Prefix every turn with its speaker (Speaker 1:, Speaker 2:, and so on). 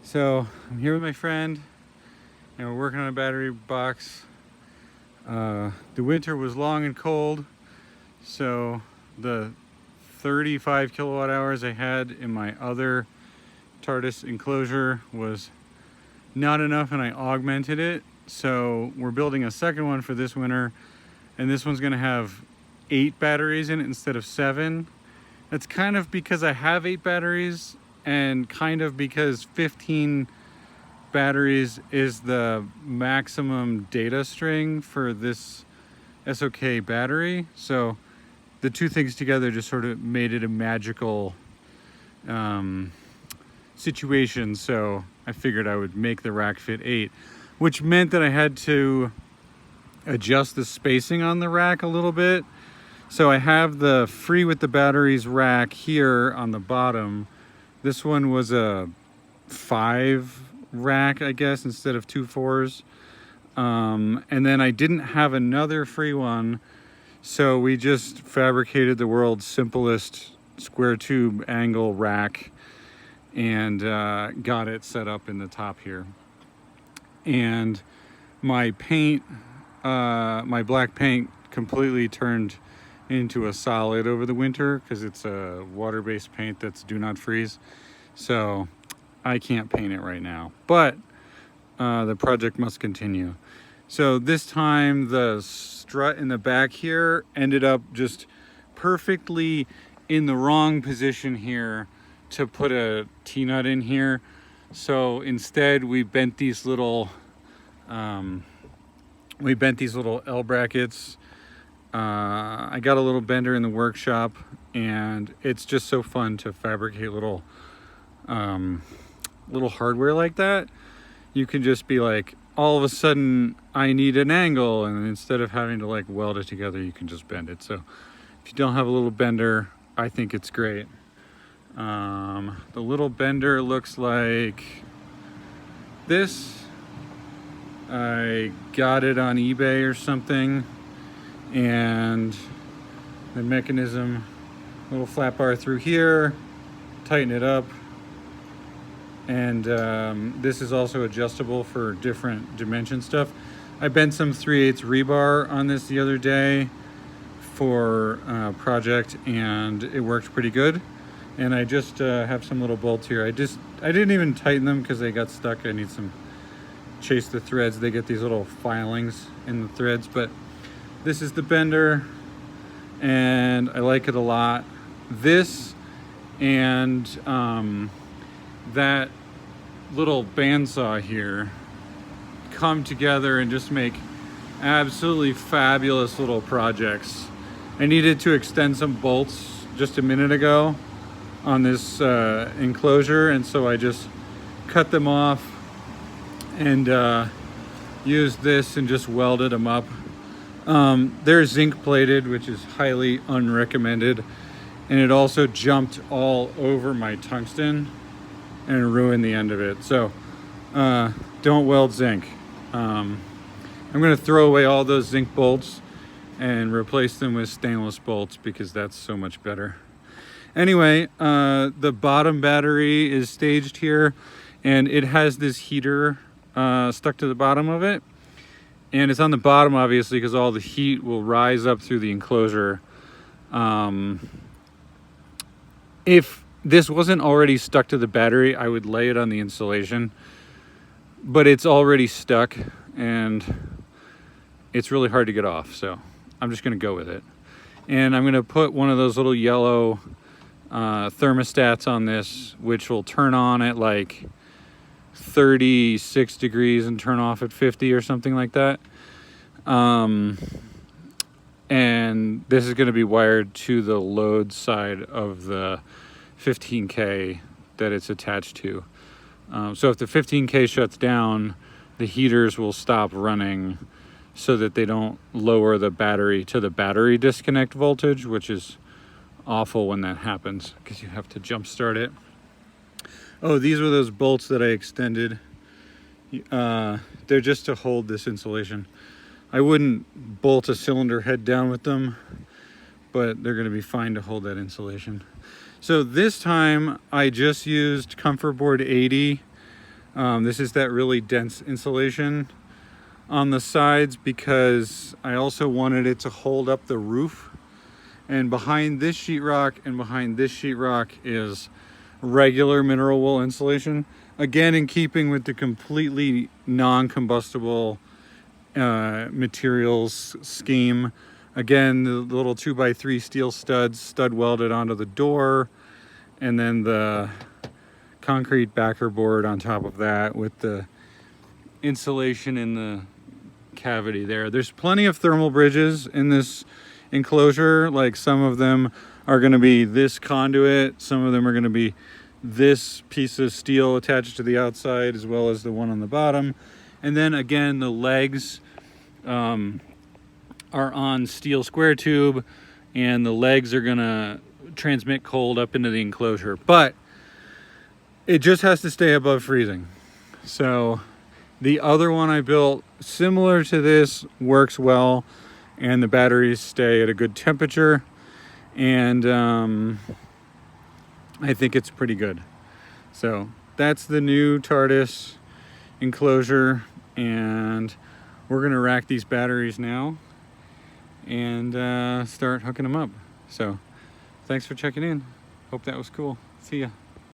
Speaker 1: So I'm here with my friend and we're working on a battery box. The winter was long and cold, so the 35 kilowatt hours I had in my other TARDIS enclosure was not enough, and I augmented it. So we're building a second one for this winter, and this one's gonna have 8 batteries in it instead of 7. That's kind of because I have 8 batteries, and kind of because 15 batteries is the maximum data string for this SOK battery. So the two things together just sort of made it a magical situation. So I figured I would make the rack fit 8, which meant that I had to adjust the spacing on the rack a little bit. So I have the free with the batteries rack here on the bottom. This one was a 5 rack, I guess, instead of 2 4s. And then I didn't have another free one, so we just fabricated the world's simplest square tube angle rack and got it set up in the top here. And my paint, my black paint, completely turned into a solid over the winter because it's a water-based paint that's do not freeze. So I can't paint it right now, but the project must continue. So this time the strut in the back here ended up just perfectly in the wrong position here to put a T-nut in here. So instead we bent these little L brackets. I got a little bender in the workshop, and it's just so fun to fabricate little hardware like that. You can just be like, all of a sudden I need an angle, and instead of having to like weld it together, you can just bend it. So if you don't have a little bender, I think it's great. The little bender looks like this. I got it on eBay or something, and the mechanism, little flat bar through here, tighten it up. And this is also adjustable for different dimension stuff. I bent some 3/8 rebar on this the other day for a project, and it worked pretty good. And I just have some little bolts here. I didn't even tighten them because they got stuck. I need some, chase the threads. They get these little filings in the threads, but this is the bender, and I like it a lot. This and that little bandsaw here come together and just make absolutely fabulous little projects. I needed to extend some bolts just a minute ago on this enclosure, and so I just cut them off and used this and just welded them up. They're zinc plated, which is highly unrecommended, and it also jumped all over my tungsten and ruined the end of it. So don't weld zinc. I'm gonna throw away all those zinc bolts and replace them with stainless bolts because that's so much better. Anyway, the bottom battery is staged here, and it has this heater stuck to the bottom of it. And it's on the bottom, obviously, because all the heat will rise up through the enclosure. If this wasn't already stuck to the battery, I would lay it on the insulation. But it's already stuck, and it's really hard to get off. So I'm just going to go with it. And I'm going to put one of those little yellow thermostats on this, which will turn on at like 36 degrees and turn off at 50 or something like that. And this is going to be wired to the load side of the 15K that it's attached to. So if the 15K shuts down, the heaters will stop running so that they don't lower the battery to the battery disconnect voltage, which is awful when that happens because you have to jump start it. Oh, these were those bolts that I extended. They're just to hold this insulation. I wouldn't bolt a cylinder head down with them, but they're going to be fine to hold that insulation. So this time I just used Comfort Board 80 This is that really dense insulation on the sides because I also wanted it to hold up the roof. And behind this sheetrock and behind this sheetrock is regular mineral wool insulation. Again, in keeping with the completely non-combustible materials scheme. Again, the little 2x3 steel studs, stud welded onto the door, and then the concrete backer board on top of that with the insulation in the cavity there. There's plenty of thermal bridges in this enclosure. Like, some of them are going to be this conduit, some of them are going to be this piece of steel attached to the outside, as well as the one on the bottom. And then again, the legs are on steel square tube, and the legs are going to transmit cold up into the enclosure, but it just has to stay above freezing. So the other one I built similar to this works well, and the batteries stay at a good temperature, and I think it's pretty good. So that's the new TARDIS enclosure, and we're gonna rack these batteries now and start hooking them up. So thanks for checking in. Hope that was cool. See ya.